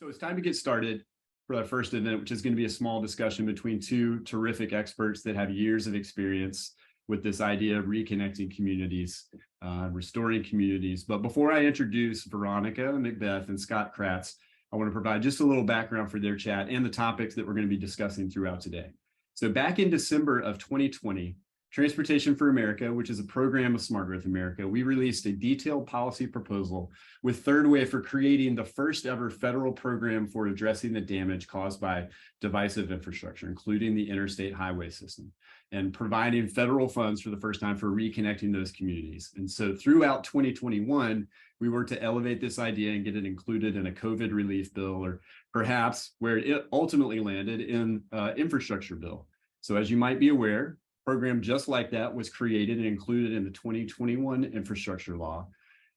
So it's time to get started for our first event, which is going to be a small discussion between two terrific experts that have years of experience with this idea of reconnecting communities, restoring communities. But before I introduce Veronica, McBeth, and Scott Kratz, I want to provide just a little background for their chat and the topics that we're going to be discussing throughout today. So back in December of 2020, Transportation for America, which is a program of Smart Growth America, we released a detailed policy proposal with Third Way for creating the first ever federal program for addressing the damage caused by divisive infrastructure, including the interstate highway system, and providing federal funds for the first time for reconnecting those communities. And so throughout 2021, we worked to elevate this idea and get it included in a COVID relief bill, or perhaps where it ultimately landed in infrastructure bill. So as you might be aware, program just like that was created and included in the 2021 infrastructure law.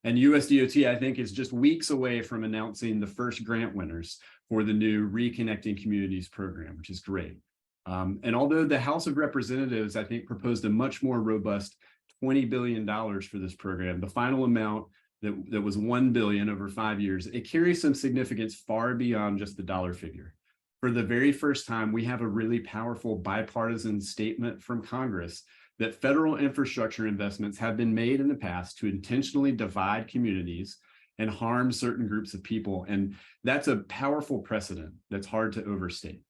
And USDOT, I think, is just weeks away from announcing the first grant winners for the new Reconnecting Communities program, which is great. And although the House of Representatives, I think, proposed a much more robust $20 billion for this program, the final amount that was $1 billion over 5 years, it carries some significance far beyond just the dollar figure. For the very first time, we have a really powerful bipartisan statement from Congress that federal infrastructure investments have been made in the past to intentionally divide communities and harm certain groups of people. And that's a powerful precedent that's hard to overstate.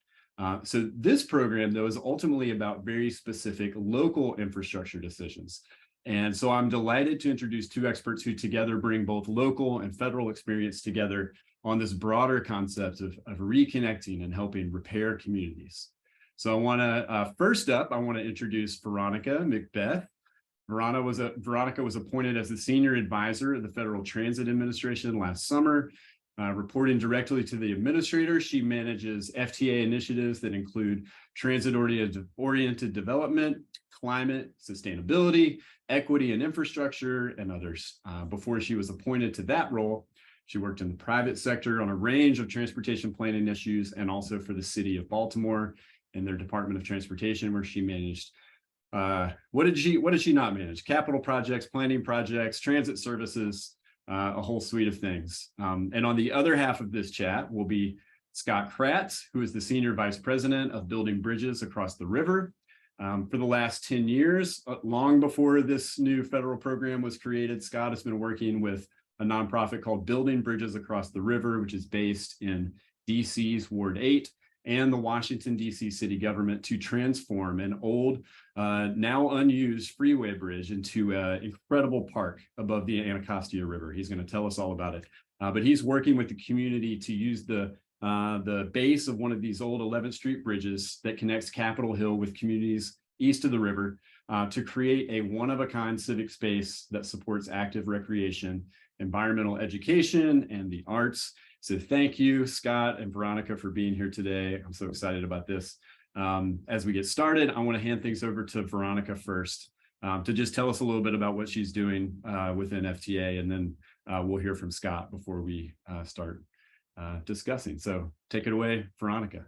So this program, though, is ultimately about very specific local infrastructure decisions. And so I'm delighted to introduce two experts who together bring both local and federal experience together on this broader concept of reconnecting and helping repair communities. So I want to, first up, I want to introduce Veronica McBeth. Veronica was appointed as the Senior Advisor of the Federal Transit Administration last summer. Reporting directly to the administrator, she manages FTA initiatives that include transit-oriented development, climate, sustainability, equity and infrastructure, and others. Before she was appointed to that role, she worked in the private sector on a range of transportation planning issues, and also for the city of Baltimore in their Department of Transportation, where she managed, what did she not manage? Capital projects, planning projects, transit services, a whole suite of things. And on the other half of this chat will be Scott Kratz, who is the Senior Vice President of Building Bridges Across the River. For the last 10 years, long before this new federal program was created, Scott has been working with a nonprofit called Building Bridges Across the River, which is based in DC's Ward 8 and the Washington, D.C. city government to transform an old, now unused freeway bridge into an incredible park above the Anacostia River. He's going to tell us all about it. But he's working with the community to use the base of one of these old 11th Street bridges that connects Capitol Hill with communities east of the river to create a one-of-a-kind civic space that supports active recreation, environmental education, and the arts. So thank you, Scott and Veronica, for being here today. I'm so excited about this. As we get started, I want to hand things over to Veronica first to just tell us a little bit about what she's doing within FTA, and then we'll hear from Scott before we start discussing. So take it away, Veronica.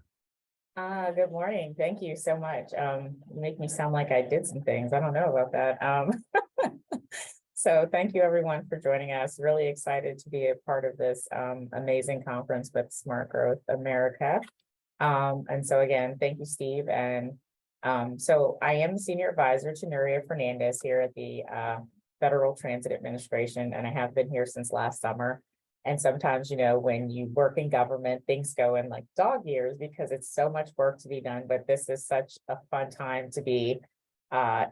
Good morning. Thank you so much. You make me sound like I did some things. I don't know about that. So thank you everyone for joining us. Really excited to be a part of this amazing conference with Smart Growth America. And so again, thank you, Steve. And so I am the Senior Advisor to Nuria Fernandez here at the Federal Transit Administration, and I have been here since last summer. And sometimes, you know, when you work in government, things go in like dog years because it's so much work to be done. But this is such a fun time to be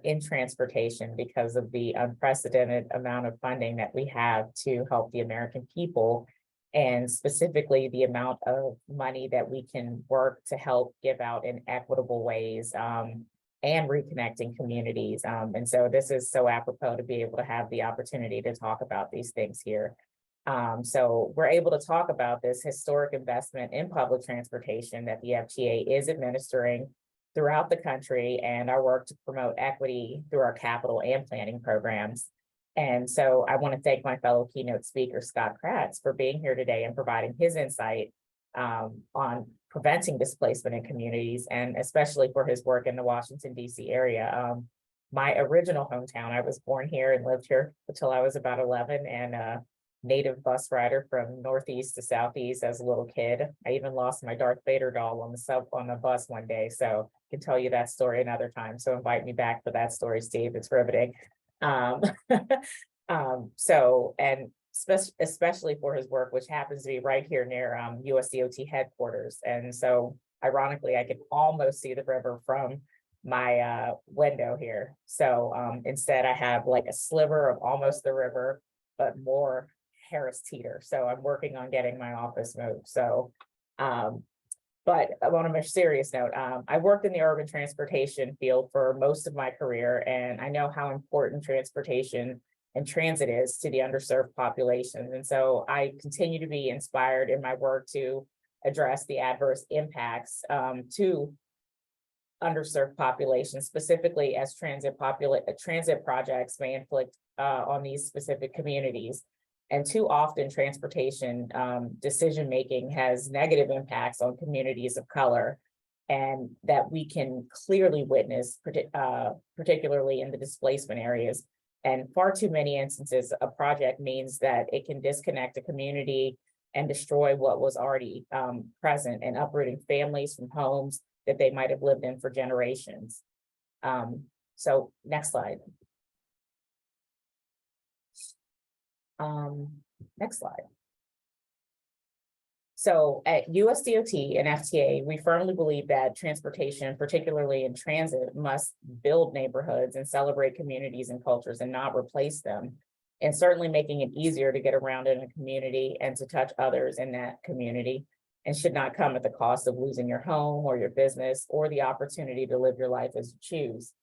in transportation because of the unprecedented amount of funding that we have to help the American people, and specifically the amount of money that we can work to help give out in equitable ways and reconnecting communities. And so this is so apropos to be able to have the opportunity to talk about these things here. So we're able to talk about this historic investment in public transportation that the FTA is administering throughout the country, and our work to promote equity through our capital and planning programs. And so I want to thank my fellow keynote speaker, Scott Kratz, for being here today and providing his insight on preventing displacement in communities, and especially for his work in the Washington, D.C. area. My original hometown, I was born here and lived here until I was about 11, and native bus rider from Northeast to Southeast as a little kid. I even lost my Darth Vader doll on the bus one day. So I can tell you that story another time. So invite me back for that story, Steve. It's riveting. Um, and especially for his work, which happens to be right here near USDOT headquarters. And so ironically, I can almost see the river from my window here. So instead I have like a sliver of almost the river, but more Harris Teeter. So I'm working on getting my office moved. So, but on a more serious note, I worked in the urban transportation field for most of my career, and I know how important transportation and transit is to the underserved populations. And so I continue to be inspired in my work to address the adverse impacts to underserved populations, specifically as transit projects may inflict on these specific communities. And too often transportation decision-making has negative impacts on communities of color, and that we can clearly witness, particularly in the displacement areas. And far too many instances, a project means that it can disconnect a community and destroy what was already present, and uprooting families from homes that they might have lived in for generations. So next slide. Next slide. So at USDOT and FTA, we firmly believe that transportation, particularly in transit, must build neighborhoods and celebrate communities and cultures and not replace them. And certainly making it easier to get around in a community and to touch others in that community, and should not come at the cost of losing your home or your business or the opportunity to live your life as you choose.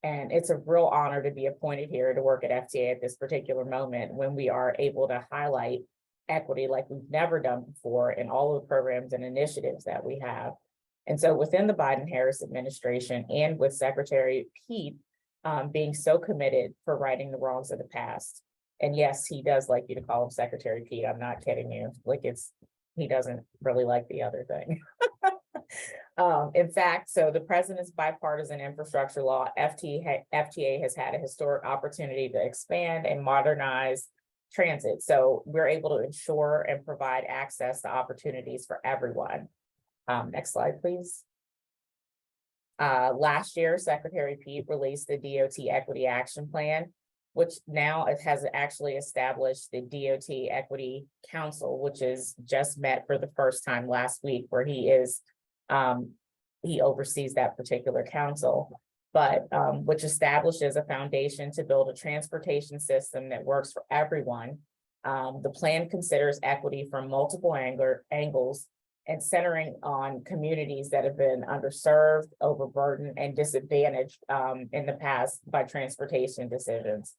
And it's a real honor to be appointed here to work at FTA at this particular moment, when we are able to highlight equity like we've never done before in all of the programs and initiatives that we have. And so within the Biden-Harris administration, and with Secretary Pete being so committed for righting the wrongs of the past. And yes, he does like you to call him Secretary Pete. I'm not kidding you. Like, he doesn't really like the other thing. In fact, so the president's bipartisan infrastructure law, FTA has had a historic opportunity to expand and modernize transit. So we're able to ensure and provide access to opportunities for everyone. Next slide, please. Last year, Secretary Pete released the DOT Equity Action Plan, which now it has actually established the DOT Equity Council, which is just met for the first time last week, where he oversees that particular council, but which establishes a foundation to build a transportation system that works for everyone. The plan considers equity from multiple angles, and centering on communities that have been underserved, overburdened, and disadvantaged in the past by transportation decisions.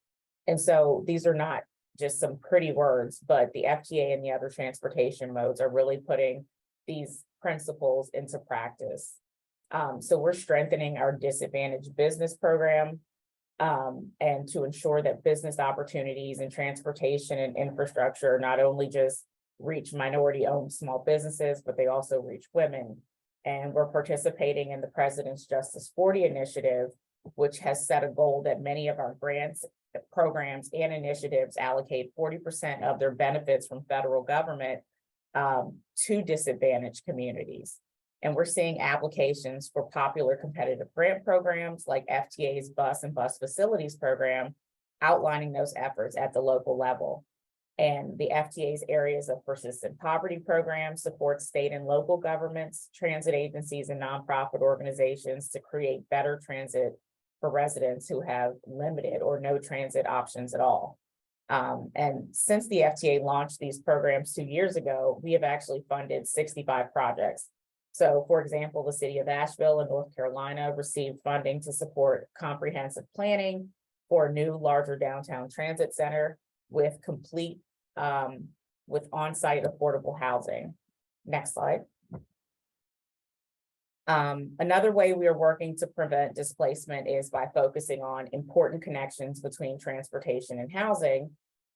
And so these are not just some pretty words, but the FTA and the other transportation modes are really putting these principles into practice. So we're strengthening our disadvantaged business program, and to ensure that business opportunities in transportation and infrastructure not only just reach minority-owned small businesses, but they also reach women. And we're participating in the President's Justice 40 initiative, which has set a goal that many of our grants, programs, and initiatives allocate 40% of their benefits from federal government to disadvantaged communities. And we're seeing applications for popular competitive grant programs like FTA's Bus and Bus Facilities program, outlining those efforts at the local level. And the FTA's Areas of Persistent Poverty program supports state and local governments, transit agencies, and nonprofit organizations to create better transit for residents who have limited or no transit options at all. And since the FTA launched these programs 2 years ago, we have actually funded 65 projects. So, for example, the city of Asheville in North Carolina received funding to support comprehensive planning for a new, larger downtown transit center with complete, with on-site affordable housing. Next slide. Another way we are working to prevent displacement is by focusing on important connections between transportation and housing.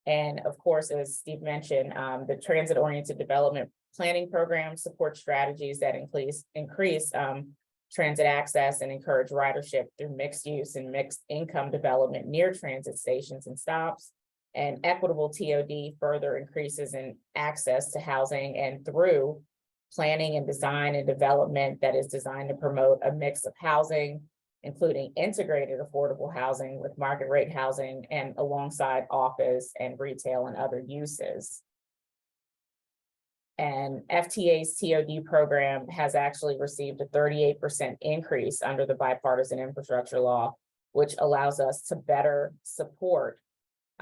And of course, as Steve mentioned, the transit-oriented development planning program supports strategies that increase transit access and encourage ridership through mixed use and mixed income development near transit stations and stops. And equitable TOD further increases in access to housing and through planning and design and development that is designed to promote a mix of housing, including integrated affordable housing with market rate housing and alongside office and retail and other uses. And FTA's TOD program has actually received a 38% increase under the bipartisan infrastructure law, which allows us to better support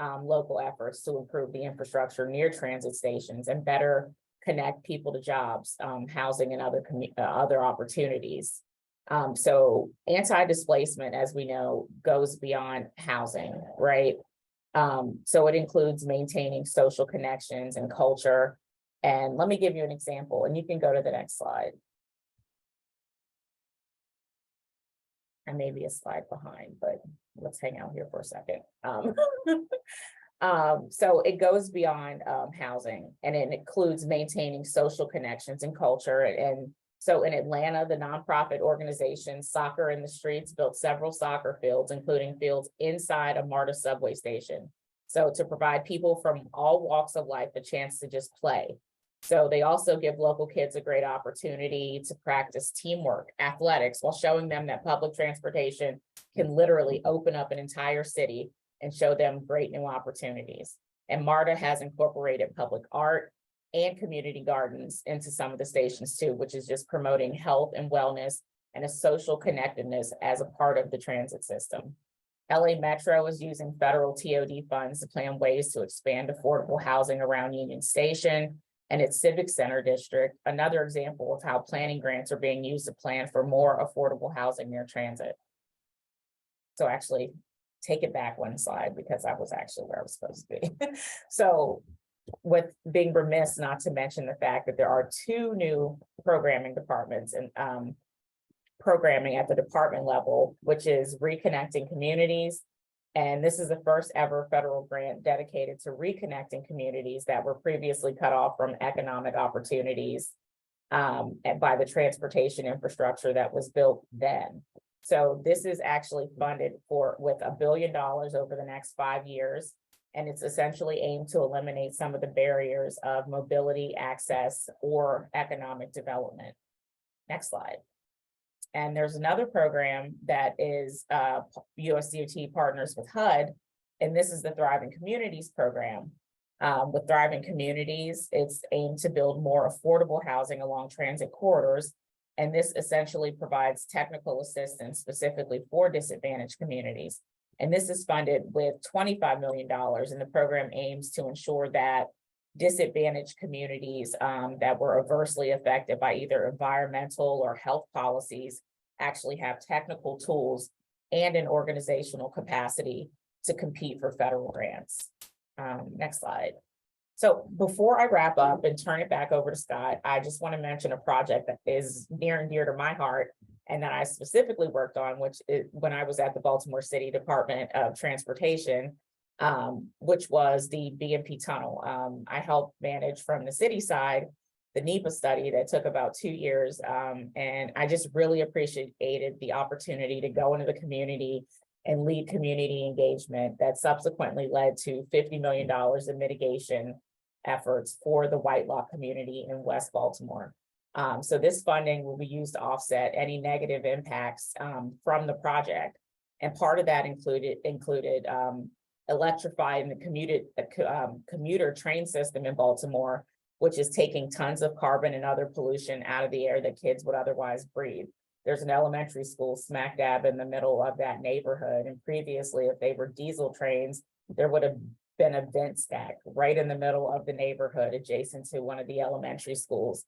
local efforts to improve the infrastructure near transit stations and better connect people to jobs, housing, and other opportunities. So anti-displacement, as we know, goes beyond housing, right? So it includes maintaining social connections and culture. And let me give you an example, and you can go to the next slide. I may be a slide behind, but let's hang out here for a second. So it goes beyond housing, and it includes maintaining social connections and culture. And so in Atlanta, the nonprofit organization Soccer in the Streets built several soccer fields, including fields inside a MARTA subway station. So to provide people from all walks of life a chance to just play. So they also give local kids a great opportunity to practice teamwork, athletics, while showing them that public transportation can literally open up an entire city and show them great new opportunities. And MARTA has incorporated public art and community gardens into some of the stations too, which is just promoting health and wellness and a social connectedness as a part of the transit system. LA Metro is using federal TOD funds to plan ways to expand affordable housing around Union Station and its Civic Center district, another example of how planning grants are being used to plan for more affordable housing near transit. So actually, take it back one slide because I was actually where I was supposed to be. So with being remiss not to mention the fact that there are two new programming departments and programming at the department level, which is Reconnecting Communities. And this is the first ever federal grant dedicated to reconnecting communities that were previously cut off from economic opportunities by the transportation infrastructure that was built then. So this is actually funded with $1 billion over the next 5 years. And it's essentially aimed to eliminate some of the barriers of mobility, access, or economic development. Next slide. And there's another program that is USDOT partners with HUD, and this is the Thriving Communities program. With Thriving Communities, it's aimed to build more affordable housing along transit corridors, and this essentially provides technical assistance specifically for disadvantaged communities. And this is funded with $25 million, and the program aims to ensure that disadvantaged communities that were adversely affected by either environmental or health policies actually have technical tools and an organizational capacity to compete for federal grants. Next slide. So before I wrap up and turn it back over to Scott, I just want to mention a project that is near and dear to my heart and that I specifically worked on, which is when I was at the Baltimore City Department of Transportation, which was the BMP tunnel. I helped manage from the city side the NEPA study that took about 2 years. And I just really appreciated the opportunity to go into the community and lead community engagement that subsequently led to $50 million in mitigation efforts for the White Lock community in West Baltimore. So this funding will be used to offset any negative impacts from the project. And part of that included electrifying the commuter train system in Baltimore, which is taking tons of carbon and other pollution out of the air that kids would otherwise breathe. There's an elementary school smack dab in the middle of that neighborhood. And previously, if they were diesel trains, there would have been a vent stack right in the middle of the neighborhood adjacent to one of the elementary schools.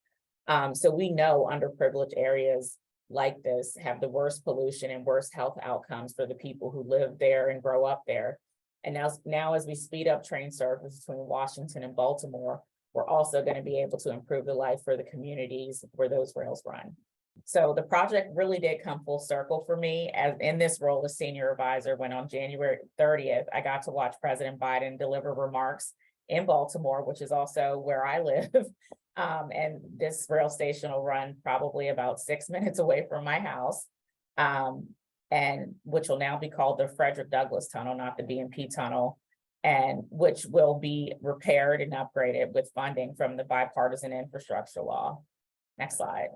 So we know underprivileged areas like this have the worst pollution and worst health outcomes for the people who live there and grow up there. And now as we speed up train service between Washington and Baltimore, we're also going to be able to improve the life for the communities where those rails run. So the project really did come full circle for me as in this role as senior advisor when on January 30th, I got to watch President Biden deliver remarks in Baltimore, which is also where I live. And this rail station will run probably about 6 minutes away from my house, and which will now be called the Frederick Douglass Tunnel, not the BMP Tunnel. and which will be repaired and upgraded with funding from the bipartisan infrastructure law. Next slide.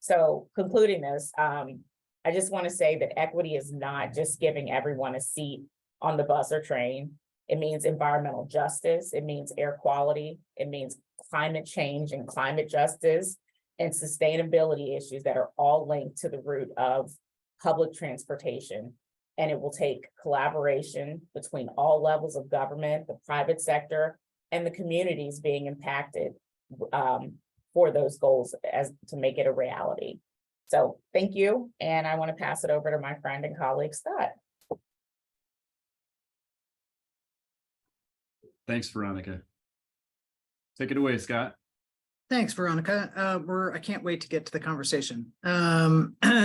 So concluding this, I just want to say that equity is not just giving everyone a seat on the bus or train. It means environmental justice. It means air quality. It means climate change and climate justice and sustainability issues that are all linked to the root of public transportation. And it will take collaboration between all levels of government, the private sector, and the communities being impacted for those goals to make it a reality. So thank you. And I want to pass it over to my friend and colleague, Scott. Thanks, Veronica. Take it away, Scott. Thanks, Veronica. I can't wait to get to the conversation.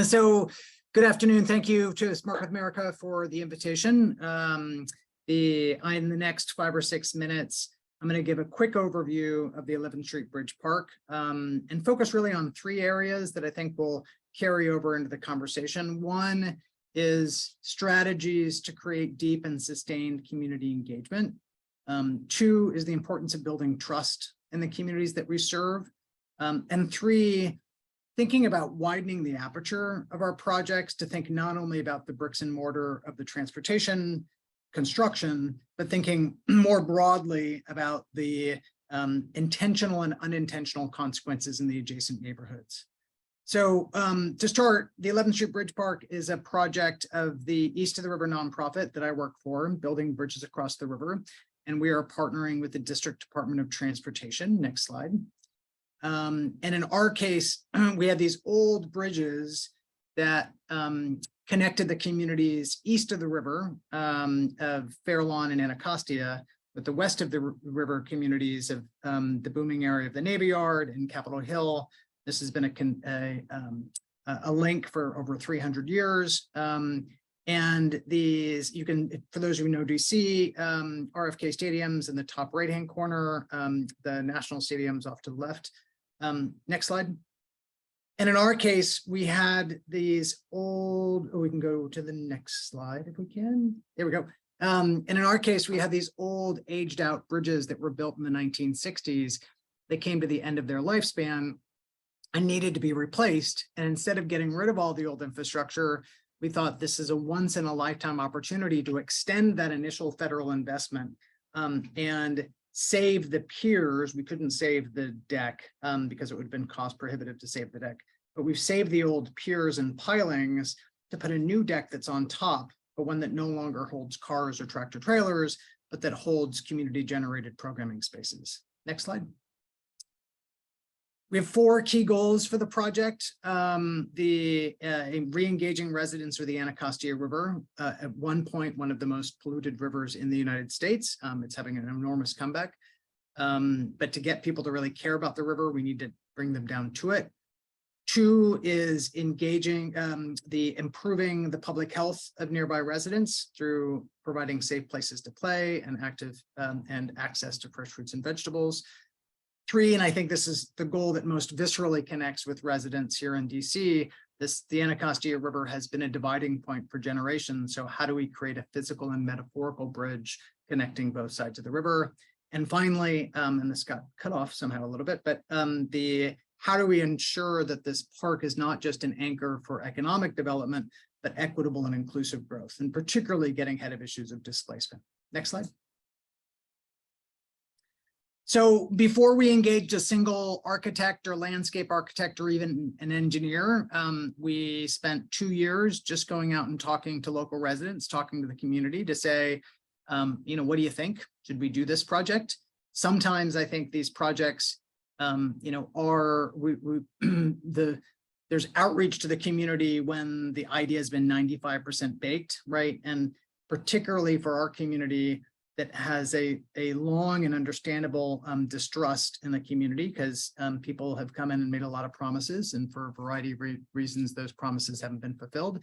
So good afternoon. Thank you to Smart with America for the invitation. In the next 5 or 6 minutes, I'm going to give a quick overview of the 11th Street Bridge Park and focus really on 3 areas that I think will carry over into the conversation. One is strategies to create deep and sustained community engagement. 2 is the importance of building trust in the communities that we serve. And 3, thinking about widening the aperture of our projects to think not only about the bricks and mortar of the transportation construction, but thinking more broadly about the intentional and unintentional consequences in the adjacent neighborhoods. So to start, the 11th Street Bridge Park is a project of the East of the River nonprofit that I work for, building bridges across the river. And we are partnering with the District Department of Transportation. Next slide. And in our case, we had these old bridges that connected the communities east of the river of Fairlawn and Anacostia with the west of the river communities of the booming area of the Navy Yard and Capitol Hill. This has been a link for over 300 years. And these, you can, for those of you who know DC, RFK stadiums in the top right-hand corner, the national stadiums off to the left. Next slide. And in our case, we had these old, we can go to the next slide if we can. There we go. And in our case, we had these old aged out bridges that were built in the 1960s. They came to the end of their lifespan and needed to be replaced. And instead of getting rid of all the old infrastructure, we thought this is a once in a lifetime opportunity to extend that initial federal investment and save the piers. We couldn't save the deck because it would have been cost prohibitive to save the deck, but we've saved the old piers and pilings to put a new deck that's on top, but one that no longer holds cars or tractor trailers, but that holds community generated programming spaces. Next slide. We have 4 key goals for the project. Re-engaging residents of the Anacostia River, at one point, one of the most polluted rivers in the United States. It's having an enormous comeback. But to get people to really care about the river, we need to bring them down to it. 2 is engaging, improving the public health of nearby residents through providing safe places to play and and access to fresh fruits and vegetables. 3, and I think this is the goal that most viscerally connects with residents here in DC, the Anacostia River has been a dividing point for generations. So how do we create a physical and metaphorical bridge connecting both sides of the river? And finally, and this got cut off somehow a little bit, but how do we ensure that this park is not just an anchor for economic development, but equitable and inclusive growth, and particularly getting ahead of issues of displacement. Next slide. So before we engaged a single architect or landscape architect or even an engineer, we spent 2 years just going out and talking to local residents, talking to the community to say, what do you think? Should we do this project? Sometimes I think these projects, there's outreach to the community when the idea has been 95% baked, right? And particularly for our community, that has a long and understandable distrust in the community because people have come in and made a lot of promises, and for a variety of reasons, those promises haven't been fulfilled.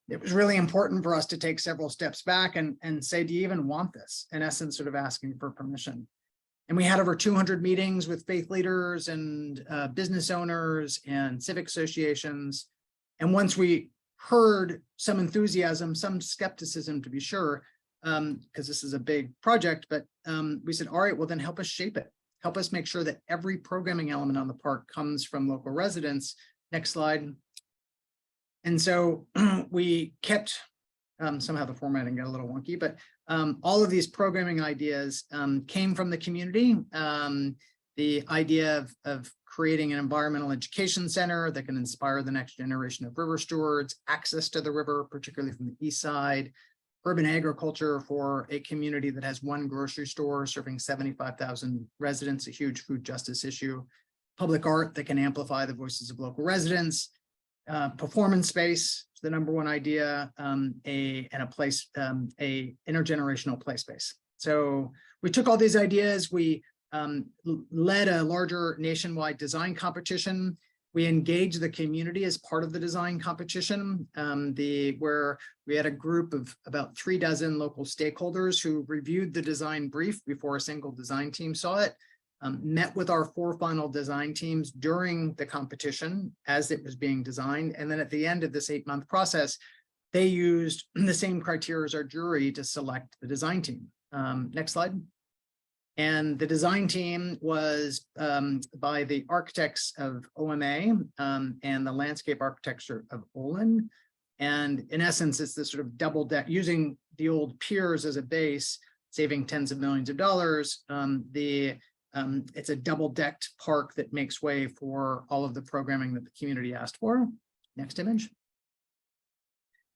It was really important for us to take several steps back and say, do you even want this? In essence, sort of asking for permission. And we had over 200 meetings with faith leaders and business owners and civic associations. And once we heard some enthusiasm, some skepticism to be sure, because this is a big project, but we said, all right, well then help us shape it. Help us make sure that every programming element on the park comes from local residents. Next slide. And so we kept, somehow the formatting got a little wonky, but all of these programming ideas came from the community. The idea of creating an environmental education center that can inspire the next generation of river stewards, access to the river, particularly from the east side, urban agriculture for a community that has one grocery store serving 75,000 residents, a huge food justice issue, public art that can amplify the voices of local residents, performance space, the number one idea, a intergenerational play space. So we took all these ideas, we led a larger nationwide design competition. We engaged the community as part of the design competition, where we had a group of about 36 local stakeholders who reviewed the design brief before a single design team saw it, met with our 4 final design teams during the competition as it was being designed. And then at the end of this 8-month process, they used the same criteria as our jury to select the design team. Next slide. And the design team was by the architects of OMA and the landscape architecture of Olin. And in essence, it's this sort of double deck, using the old piers as a base, saving tens of millions of dollars. It's a double decked park that makes way for all of the programming that the community asked for. Next image.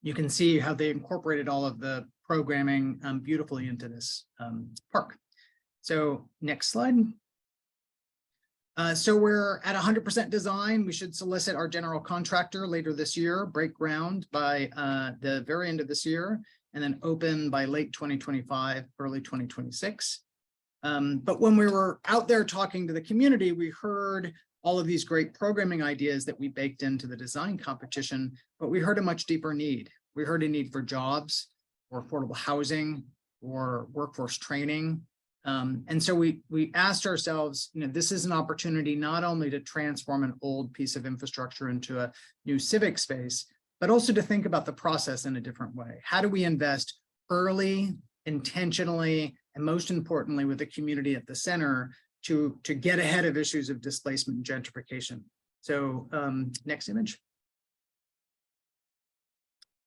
You can see how they incorporated all of the programming beautifully into this park. So next slide. So we're at 100% design. We should solicit our general contractor later this year, break ground by the very end of this year, and then open by late 2025, early 2026. But when we were out there talking to the community, we heard all of these great programming ideas that we baked into the design competition, but we heard a much deeper need. We heard a need for jobs, or affordable housing, or workforce training. And so we asked ourselves, this is an opportunity not only to transform an old piece of infrastructure into a new civic space, but also to think about the process in a different way. How do we invest early, intentionally, and most importantly, with the community at the center to get ahead of issues of displacement and gentrification? So next image.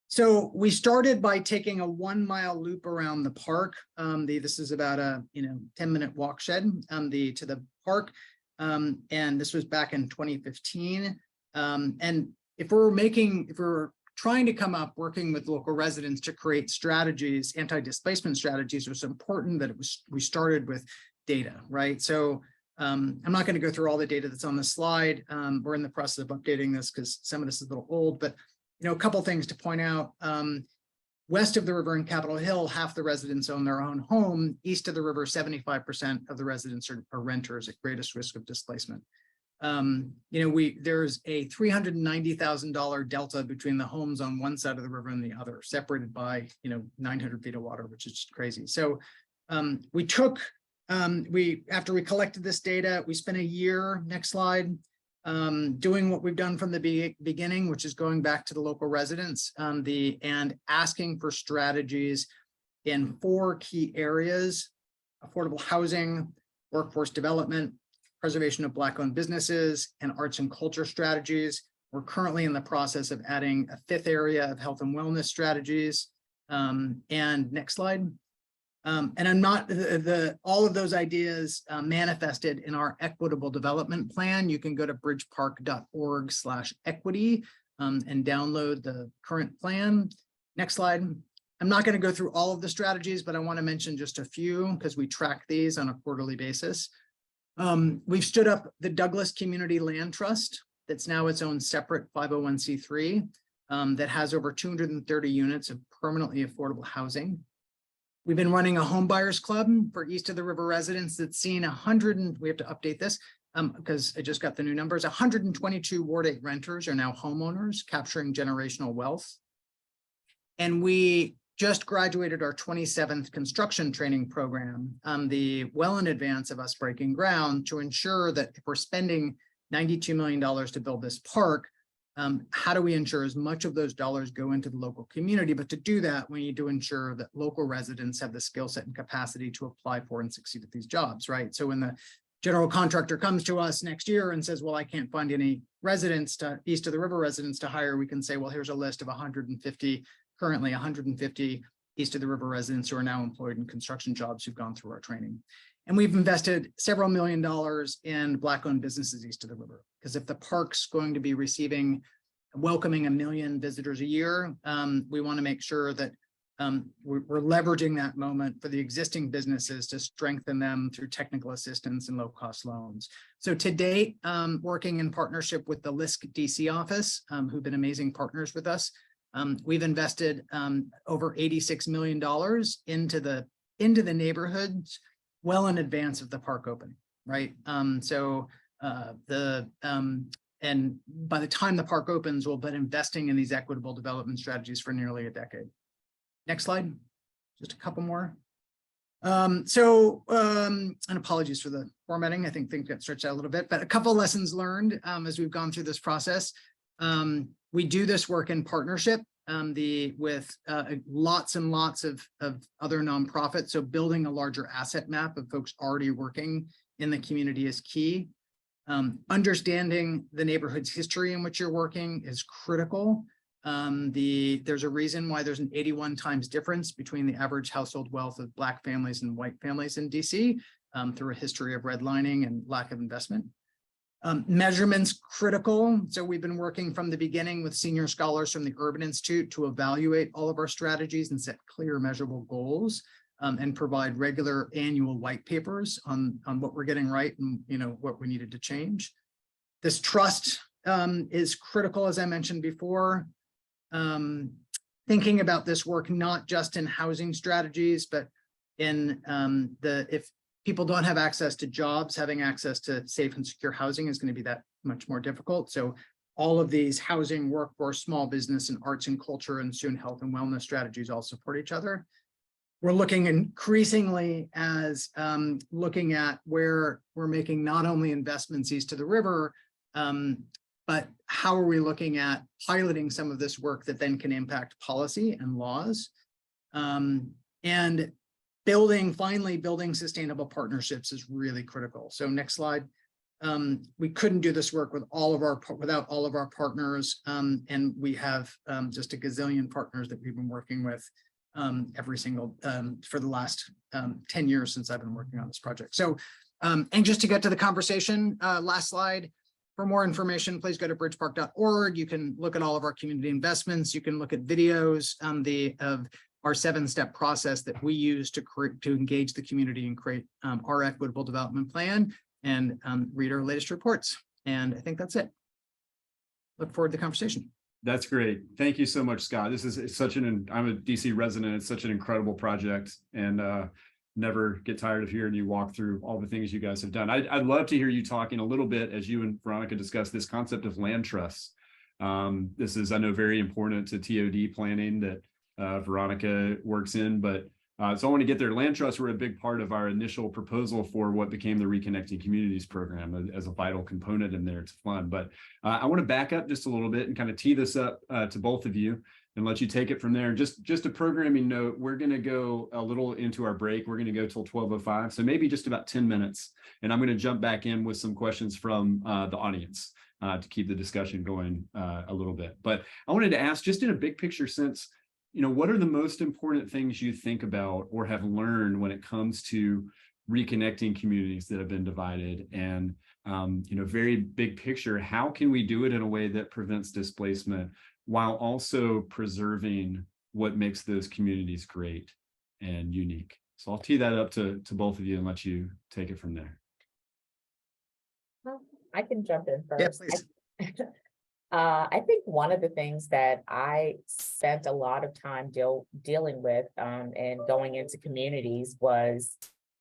So we started by taking a 1-mile loop around the park. This is about a 10-minute walk shed to the park, and this was back in 2015. And if we're trying to come up working with local residents to create strategies, anti-displacement strategies, it was important that we started with data, right? So I'm not going to go through all the data that's on the slide. We're in the process of updating this because some of this is a little old, but a couple of things to point out. West of the river in Capitol Hill, half the residents own their own home. East of the river, 75% of the residents are renters at greatest risk of displacement. There's a $390,000 delta between the homes on one side of the river and the other, separated by 900 feet of water, which is just crazy. So after we collected this data, we spent a year, next slide, doing what we've done from the beginning, which is going back to the local residents and asking for strategies in 4 key areas: affordable housing, workforce development, preservation of Black-owned businesses, and arts and culture strategies. We're currently in the process of adding a 5th area of health and wellness strategies. And next slide. And I'm not, all of those ideas manifested in our equitable development plan. You can go to bridgepark.org/equity and download the current plan. Next slide. I'm not going to go through all of the strategies, but I want to mention just a few because we track these on a quarterly basis. We've stood up the Douglas Community Land Trust that's now its own separate 501c3 that has over 230 units of permanently affordable housing. We've been running a home buyers club for east of the river residents that's seen we have to update this because I just got the new numbers. 122 Ward 8 renters are now homeowners, capturing generational wealth. And we just graduated our 27th construction training program, well in advance of us breaking ground, to ensure that if we're spending $92 million to build this park, how do we ensure as much of those dollars go into the local community? But to do that, we need to ensure that local residents have the skill set and capacity to apply for and succeed at these jobs, right? So when the general contractor comes to us next year and says, well, I can't find any residents east of the river residents to hire, we can say, well, here's a list of 150, currently 150 east of the river residents who are now employed in construction jobs who've gone through our training. And we've invested several $1 million in Black-owned businesses east of the river, because if the park's going to be welcoming 1 million visitors a year, we want to make sure that we're leveraging that moment for the existing businesses to strengthen them through technical assistance and low-cost loans. So to date, working in partnership with the LISC DC office, who've been amazing partners with us, we've invested over $86 million into the neighborhoods well in advance of the park opening, right? And by the time the park opens, we'll be investing in these equitable development strategies for nearly a decade. Next slide, just a couple more. And apologies for the formatting. I think things got stretched out a little bit, but a couple lessons learned as we've gone through this process. We do this work in partnership with lots and lots of other nonprofits. So building a larger asset map of folks already working in the community is key. Understanding the neighborhood's history in which you're working is critical. There's a reason why there's an 81 times difference between the average household wealth of Black families and white families in DC through a history of redlining and lack of investment. Measurements critical. So we've been working from the beginning with senior scholars from the Urban Institute to evaluate all of our strategies and set clear measurable goals and provide regular annual white papers on what we're getting right and what we needed to change. This trust is critical, as I mentioned before. Thinking about this work not just in housing strategies, but in if people don't have access to jobs, having access to safe and secure housing is going to be that much more difficult. So all of these housing, workforce, small business, and arts and culture, and soon health and wellness strategies all support each other. We're looking increasingly as looking at where we're making not only investments east to the river, but how are we looking at piloting some of this work that then can impact policy and laws, and finally building sustainable partnerships is really critical. So next slide. We couldn't do this work without all of our partners, and we have just a gazillion partners that we've been working with every single for the last 10 years since I've been working on this project. So anxious to get to the conversation. Last slide. For more information, please go to bridgepark.org. You can look at all of our community investments. You can look at videos of our 7-step process that we use to engage the community and create our equitable development plan, and read our latest reports. And I think that's it. Look forward to the conversation. That's great. Thank you so much, Scott. This is I'm a DC resident. It's such an incredible project, and never get tired of hearing you walk through all the things you guys have done. I'd love to hear you talking a little bit as you and Veronica discuss this concept of land trusts. This is, I know, very important to TOD planning that Veronica works in, but so I want to get there. Land trusts were a big part of our initial proposal for what became the Reconnecting Communities program as a vital component in there. It's fun, but I want to back up just a little bit and kind of tee this up to both of you and let you take it from there. Just a programming note, we're going to go a little into our break. We're going to go till 12:05, so maybe just about 10 minutes. And I'm going to jump back in with some questions from the audience to keep the discussion going a little bit. But I wanted to ask, just in a big picture sense, what are the most important things you think about or have learned when it comes to reconnecting communities that have been divided? And, very big picture, how can we do it in a way that prevents displacement while also preserving what makes those communities great and unique? So I'll tee that up to both of you and let you take it from there. Well, I can jump in first. Yeah, please. I think one of the things that I spent a lot of time dealing with and going into communities was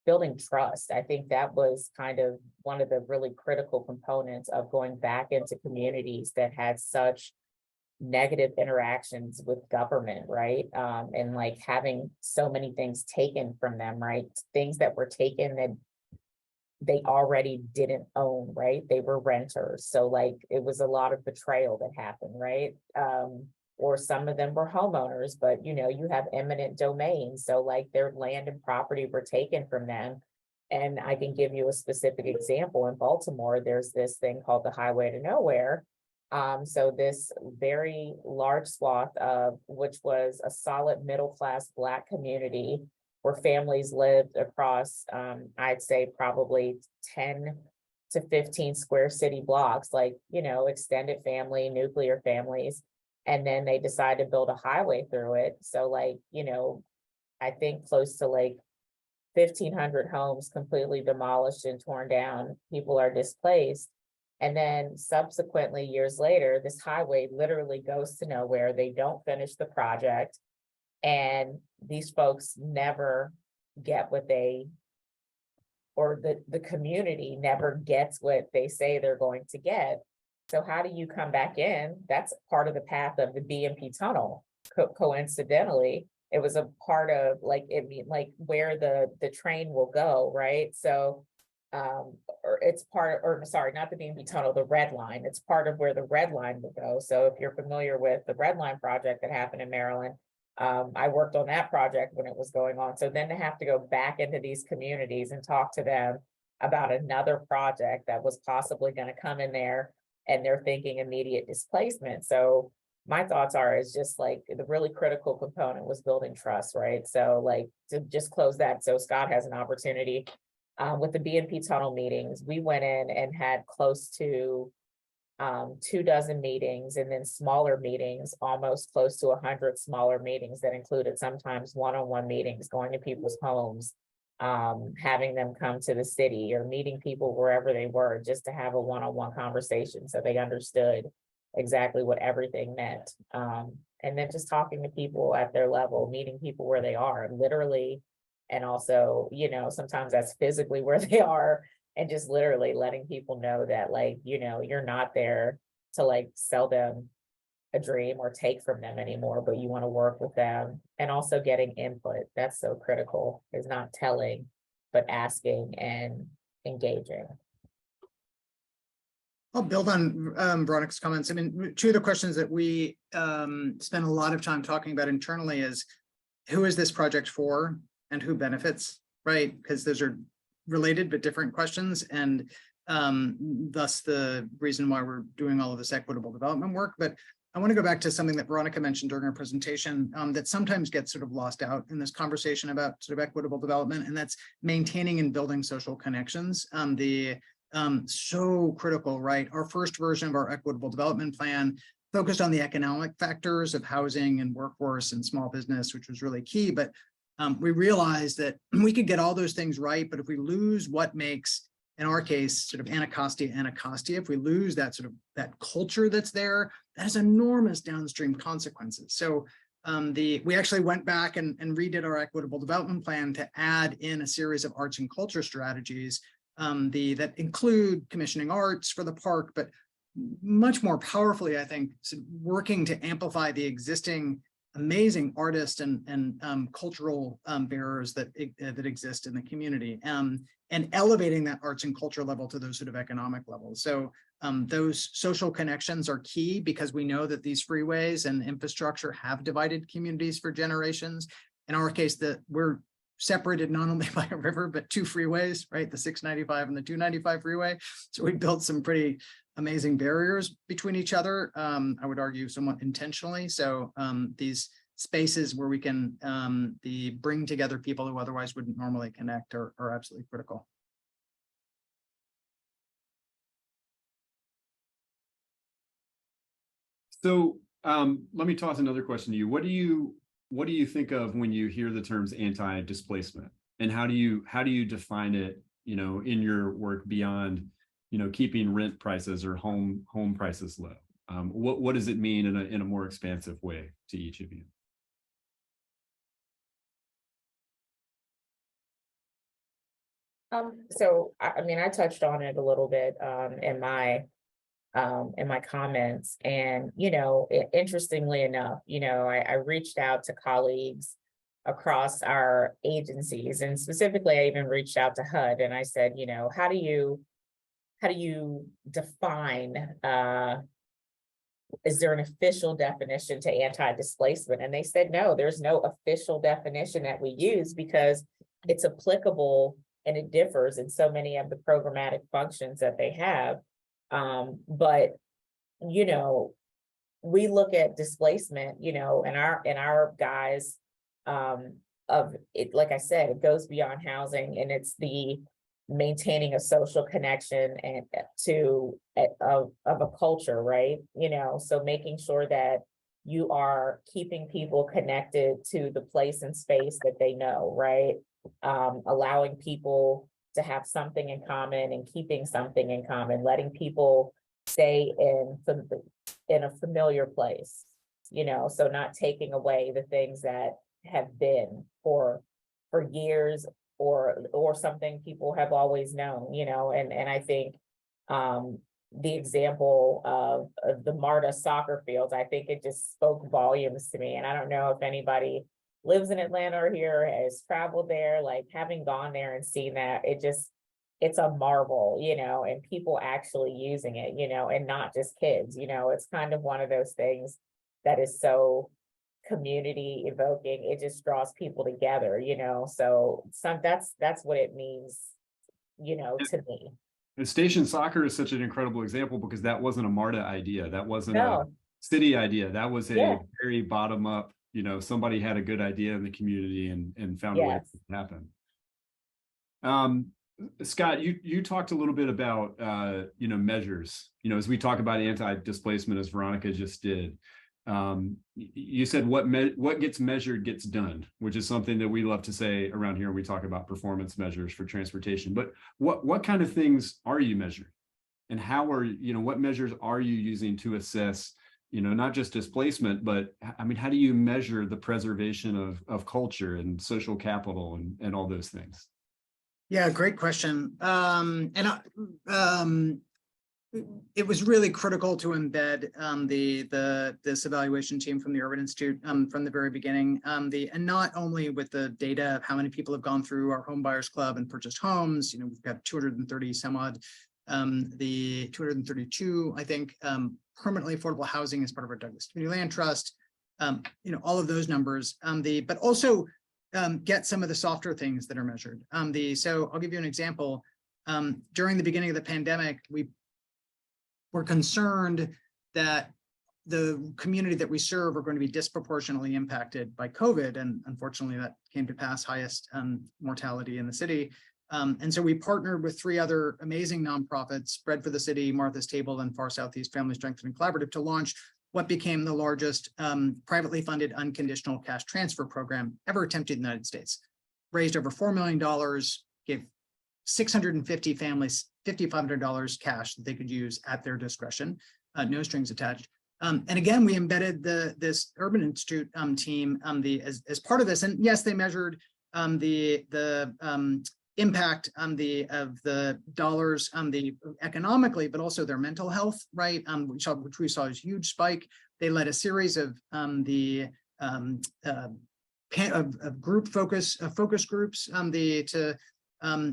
building trust. I think that was kind of one of the really critical components of going back into communities that had such negative interactions with government, right? And like having so many things taken from them, right? Things that were taken that they already didn't own, right? They were renters. So like it was a lot of betrayal that happened, right? Or some of them were homeowners, but you know, you have eminent domain. So like their land and property were taken from them. And I can give you a specific example. In Baltimore, there's this thing called the Highway to Nowhere. So this very large swath of which was a solid middle-class Black community where families lived across, I'd say probably 10 to 15 square city blocks, like, you know, extended family, nuclear families. And then they decided to build a highway through it. So like, you know, I think close to like 1,500 homes completely demolished and torn down. People are displaced. And then subsequently, years later, this highway literally goes to nowhere. They don't finish the project. And these folks never get what they, or the community never gets what they say they're going to get. So how do you come back in? That's part of the path of the BMP tunnel. Coincidentally, it was a part of like, like where the train will go, right? So, or it's part, or sorry, not the BMP tunnel, the red line. It's part of where the red line will go. So if you're familiar with the red line project that happened in Maryland, I worked on that project when it was going on. So then to have to go back into these communities and talk to them about another project that was possibly going to come in there, and they're thinking immediate displacement. So my thoughts are, is just like the really critical component was building trust, right? So like to just close that, so Scott has an opportunity with the BNP tunnel meetings. We went in and had close to 24 meetings, and then smaller meetings, almost close to 100 smaller meetings that included sometimes one-on-one meetings, going to people's homes, having them come to the city or meeting people wherever they were, just to have a one-on-one conversation so they understood exactly what everything meant. And then just talking to people at their level, meeting people where they are, literally, and also, you know, sometimes that's physically where they are, and just literally letting people know that, like, you know, you're not there to like sell them a dream or take from them anymore, but you want to work with them. And also getting input. That's so critical, is not telling, but asking and engaging. I'll build on Veronica's comments. I mean, two of the questions that we spend a lot of time talking about internally is, who is this project for and who benefits, right? Because those are related but different questions, and thus the reason why we're doing all of this equitable development work. But I want to go back to something that Veronica mentioned during her presentation that sometimes gets sort of lost out in this conversation about sort of equitable development, and that's maintaining and building social connections. So critical, right? Our first version of our equitable development plan focused on the economic factors of housing and workforce and small business, which was really key. But we realized that we could get all those things right, but if we lose what makes, in our case, sort of Anacostia, if we lose that sort of that culture that's there, that has enormous downstream consequences. So we actually went back and redid our equitable development plan to add in a series of arts and culture strategies that include commissioning arts for the park, but much more powerfully, I think, working to amplify the existing amazing artists and cultural bearers that exist in the community, and elevating that arts and culture level to those sort of economic levels. So those social connections are key, because we know that these freeways and infrastructure have divided communities for generations. In our case, that we're separated not only by a river, but two freeways, right? The 695 and the 295 freeway. So we built some pretty amazing barriers between each other, I would argue somewhat intentionally. So these spaces where we can bring together people who otherwise wouldn't normally connect are absolutely critical. So let me toss another question to you. What do you think of when you hear the terms anti-displacement, and how do you define it, you know, in your work beyond, you know, keeping rent prices or home prices low? What does it mean in a more expansive way to each of you? So I mean, I touched on it a little bit in my comments, and you know, interestingly enough, you know, I reached out to colleagues across our agencies. And specifically, I even reached out to HUD and I said, you know, how do you define, is there an official definition to anti-displacement? And they said, no, there's no official definition that we use because it's applicable and it differs in so many of the programmatic functions that they have. But, you know, we look at displacement, you know, and our guys of it, like I said, it goes beyond housing, and it's the maintaining a social connection and of a culture, right? You know, so making sure that you are keeping people connected to the place and space that they know, right? Allowing people to have something in common and keeping something in common, letting people stay in a familiar place, you know, so not taking away the things that have been for years or something people have always known, you know, and I think the example of the MARTA soccer fields, I think it just spoke volumes to me. And I don't know if anybody lives in Atlanta or here has traveled there, like having gone there and seen that, it's a marvel, you know, and people actually using it, you know, and not just kids, you know, it's kind of one of those things that is so community evoking. It just draws people together, you know, so that's what it means, you know, to me. And station soccer is such an incredible example because that wasn't a MARTA idea. That wasn't a No. city idea. That was a Yeah. very bottom up, you know, somebody had a good idea in the community and found a way Yes. to make it happen. Scott, you talked a little bit about, you know, measures, you know, as we talk about anti-displacement, as Veronica just did. You said what gets measured gets done, which is something that we love to say around here when we talk about performance measures for transportation. But what kind of things are you measuring, and how are, you know, what measures are you using to assess, you know, not just displacement, but I mean, how do you measure the preservation of culture and social capital and all those things? Yeah, great question. It was really critical to embed this evaluation team from the Urban Institute from the very beginning. And not only with the data of how many people have gone through our home buyers club and purchased homes. You know, we've got 230 some odd, the 232, I think, permanently affordable housing as part of our Douglas Community Land Trust. You know, all of those numbers. But also get some of the softer things that are measured. So I'll give you an example. During the beginning of the pandemic, we were concerned that the community that we serve are going to be disproportionately impacted by COVID. And unfortunately, that came to pass, highest mortality in the city. And so we partnered with 3 other amazing nonprofits, Bread for the City, Martha's Table, and Far Southeast Family Strengthening Collaborative, to launch what became the largest privately funded unconditional cash transfer program ever attempted in the United States. Raised over $4 million, gave 650 families $5,500 cash that they could use at their discretion, no strings attached. And again, we embedded this Urban Institute team as part of this. And yes, they measured the impact of the dollars economically, but also their mental health, right? Which we saw a huge spike. They led a series of group focus groups to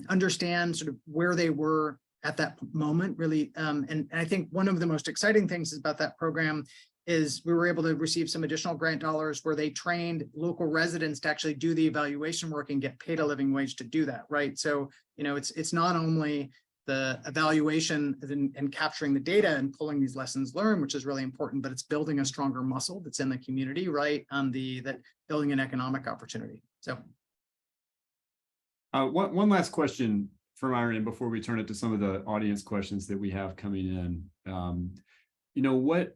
understand sort of where they were at that moment, really. And I think one of the most exciting things about that program is we were able to receive some additional grant dollars where they trained local residents to actually do the evaluation work and get paid a living wage to do that, right? So, you know, it's not only the evaluation and capturing the data and pulling these lessons learned, which is really important, but it's building a stronger muscle that's in the community, right? That building an economic opportunity. So. One last question from our end before we turn it to some of the audience questions that we have coming in. You know,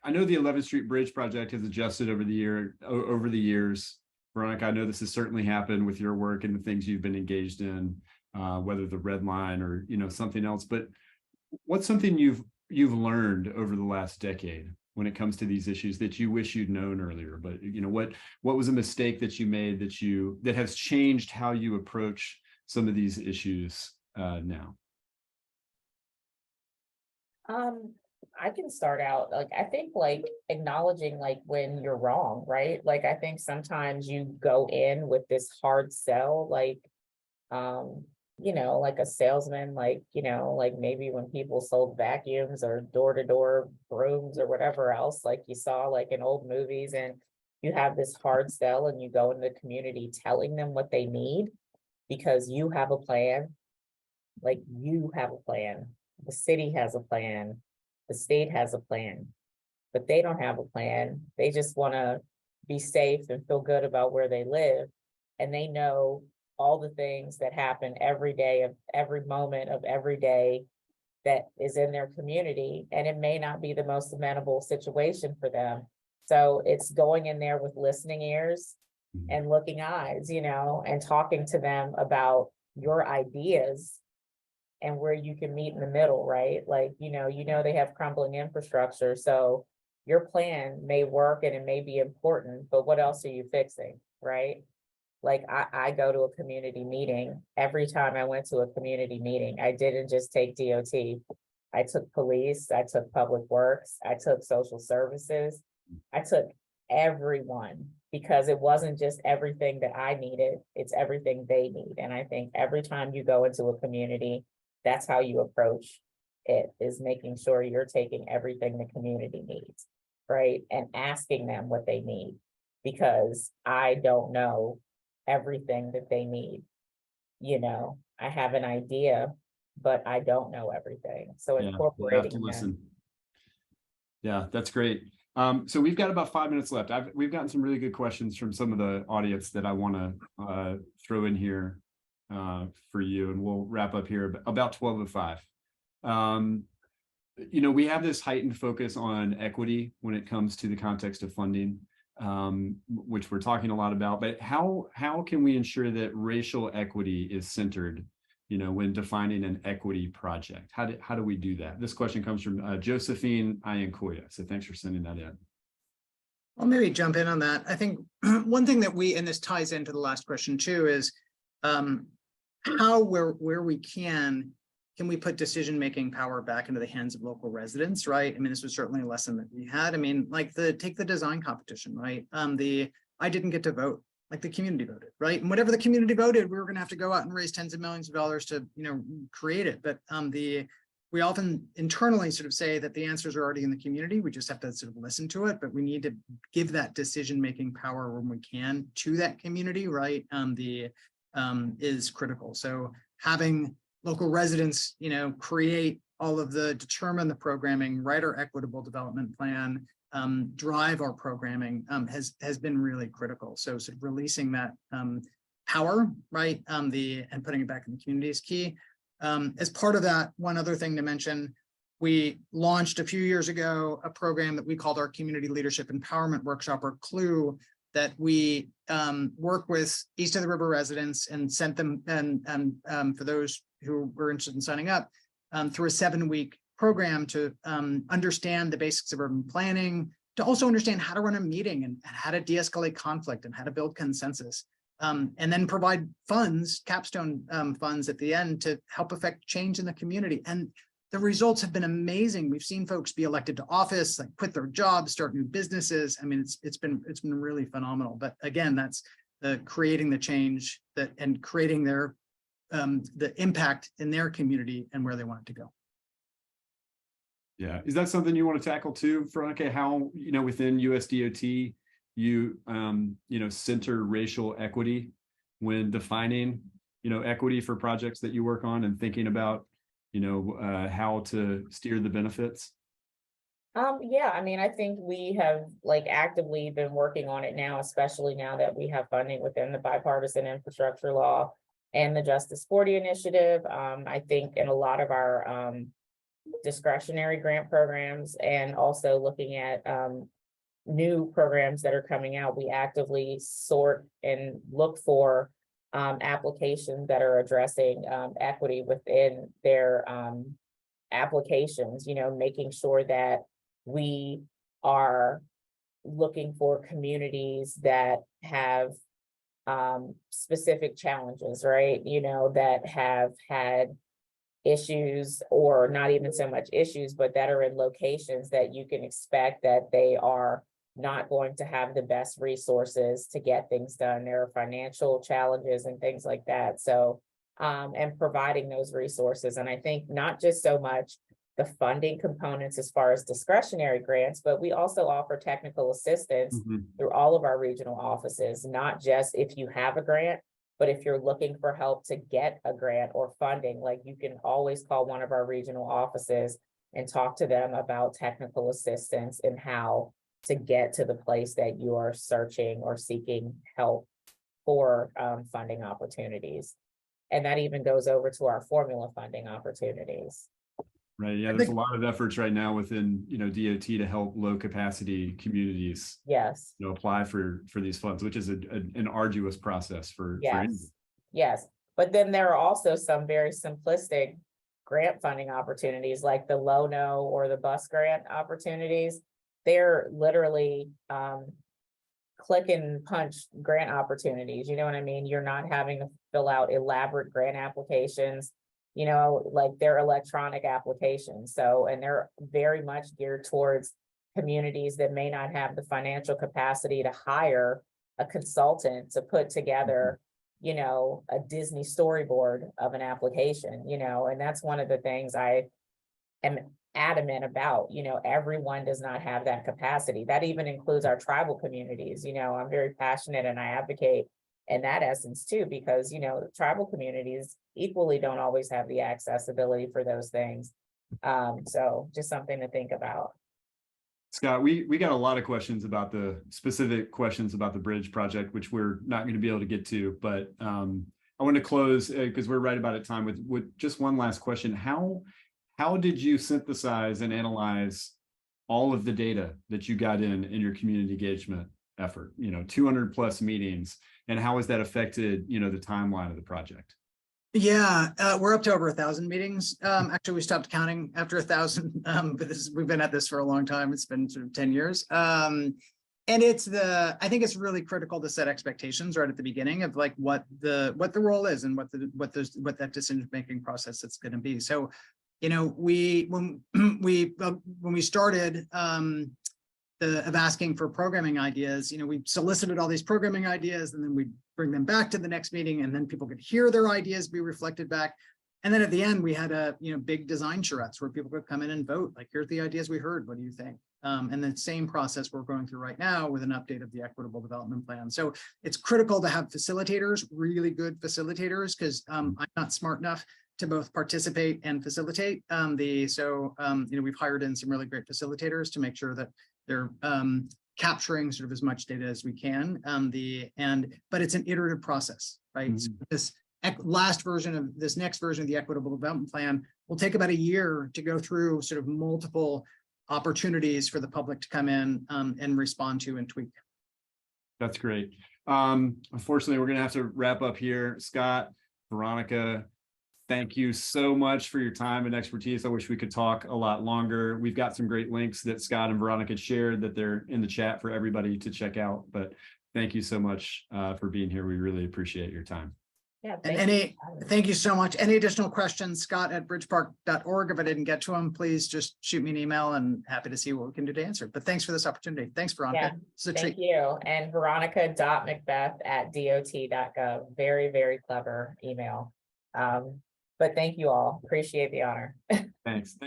I know the 11th Street Bridge project has adjusted over the years. Veronica, I know this has certainly happened with your work and the things you've been engaged in, whether the red line or, you know, something else. But what's something you've learned over the last decade when it comes to these issues that you wish you'd known earlier? But, you know, what was a mistake that you made that has changed how you approach some of these issues now? I can start out, like, I think like acknowledging like when you're wrong, right? Like, I think sometimes you go in with this hard sell, like, like a salesman, like, like maybe when people sold vacuums or door-to-door brooms or whatever else, like you saw like in old movies, and you have this hard sell and you go in the community telling them what they need because you have a plan, like you have a plan, the city has a plan, the state has a plan, but they don't have a plan. They just want to be safe and feel good about where they live. And they know all the things that happen every day of every moment of every day that is in their community. And it may not be the most amenable situation for them. So it's going in there with listening ears and looking eyes, and talking to them about your ideas and where you can meet in the middle, right? Like, they have crumbling infrastructure. So your plan may work and it may be important, but what else are you fixing, right? Like I go to a community meeting. Every time I went to a community meeting, I didn't just take DOT. I took police, I took public works, I took social services, I took everyone, because it wasn't just everything that I needed, it's everything they need. And I think every time you go into a community, that's how you approach it, is making sure you're taking everything the community needs, right? And asking them what they need, because I don't know everything that they need. I have an idea, but I don't know everything. So Yeah, you have incorporating to them. listen. Yeah, that's great. So we've got about 5 minutes left. We've gotten some really good questions from some of the audience that I want to throw in here for you, and we'll wrap up here about 12:05. We have this heightened focus on equity when it comes to the context of funding, which we're talking a lot about. But how can we ensure that racial equity is centered, when defining an equity project? How do we do that? This question comes from Josephine Ayankoya. So thanks for sending that in. I'll maybe jump in on that. I think one thing that and this ties into the last question too, is how, where we can we put decision-making power back into the hands of local residents, right? I mean, this was certainly a lesson that we had. I mean, like take the design competition, right? I didn't get to vote, like the community voted, right? And whatever the community voted, we were going to have to go out and raise tens of millions of dollars to, create it. But we often internally sort of say that the answers are already in the community. We just have to sort of listen to it, but we need to give that decision-making power when we can to that community, right? Is critical. So having local residents, create all of determine the programming, write our equitable development plan, drive our programming has been really critical. So sort of releasing that power, right? And putting it back in the community is key. As part of that, one other thing to mention, we launched a few years ago a program that we called our Community Leadership Empowerment Workshop, or CLEW, that we work with East of the River residents and sent them, and for those who were interested in signing up, through a 7-week program to understand the basics of urban planning, to also understand how to run a meeting and how to de-escalate conflict and how to build consensus, and then provide funds, capstone funds at the end to help affect change in the community. And the results have been amazing. We've seen folks be elected to office, like quit their jobs, start new businesses. I mean, it's been really phenomenal. But again, that's creating the change and creating the impact in their community and where they want it to go. Yeah, is that something you want to tackle too, Veronica? How within USDOT you center racial equity when defining equity for projects that you work on, and thinking about how to steer the benefits? Yeah, I mean, I think we have actively been working on it now, especially now that we have funding within the bipartisan infrastructure law and the Justice 40 initiative. I think in a lot of our discretionary grant programs, and also looking at new programs that are coming out, we actively sort and look for applications that are addressing equity within their applications, making sure that we are looking for communities that have specific challenges, right? That have had issues, or not even so much issues, but that are in locations that you can expect that they are not going to have the best resources to get things done. There are financial challenges and things like that. So, and providing those resources. And I think not just so much the funding components as far as discretionary grants, but we also offer technical assistance through all of our regional offices, not just if you have a grant, but if you're looking for help to get a grant or funding, like you can always call one of our regional offices and talk to them about technical assistance and how to get to the place that you are searching or seeking help for funding opportunities. And that even goes over to our formula funding opportunities. Right. Yeah, there's a lot of efforts right now within, DOT to help low capacity communities. Yes. Apply for these funds, which is an arduous process for Yes. Yes. But then there are also some very simplistic grant funding opportunities, like the Low-No or the bus grant opportunities. They're literally click and punch grant opportunities. You know what I mean? You're not having to fill out elaborate grant applications. Like they're electronic applications. So, and they're very much geared towards communities that may not have the financial capacity to hire a consultant to put together, a Disney storyboard of an application, and that's one of the things I am adamant about. Everyone does not have that capacity. That even includes our tribal communities. I'm very passionate and I advocate in that essence too, because, tribal communities equally don't always have the accessibility for those things. So just something to think about. Scott, we got a lot of questions about the specific questions about the bridge project, which we're not going to be able to get to, but I want to close because we're right about at time with just one last question. How did you synthesize and analyze all of the data that you got in your community engagement effort, 200 plus meetings, and how has that affected, the timeline of the project? Yeah, we're up to over 1,000 meetings. Actually, we stopped counting after 1,000, but we've been at this for a long time. It's been sort of 10 years. And I think it's really critical to set expectations right at the beginning of like what the role is and what that decision-making process is going to be. So, when we started of asking for programming ideas, we solicited all these programming ideas and then we bring them back to the next meeting and then people could hear their ideas be reflected back. And then at the end, we had a big design charrettes where people could come in and vote, like, here's the ideas we heard, what do you think? And the same process we're going through right now with an update of the equitable development plan. So it's critical to have facilitators, really good facilitators, because I'm not smart enough to both participate and facilitate. We've hired in some really great facilitators to make sure that they're capturing sort of as much data as we can. But it's an iterative process, right? Mm-hmm. So this next version of the equitable development plan will take about a year to go through sort of multiple opportunities for the public to come in and respond to and tweak. That's great. Unfortunately, we're going to have to wrap up here. Scott, Veronica, thank you so much for your time and expertise. I wish we could talk a lot longer. We've got some great links that Scott and Veronica shared that they're in the chat for everybody to check out. But thank you so much for being here. We really appreciate your time. Yeah, thank you so much. Any additional questions, Scott@bridgepark.org. If I didn't get to them, please just shoot me an email and happy to see what we can do to answer. But thanks for this opportunity. Thanks, Veronica. Yeah, thank you. And veronica.mcbeth@dot.gov. Very, very clever email. But thank you all. Appreciate the honor. Thanks.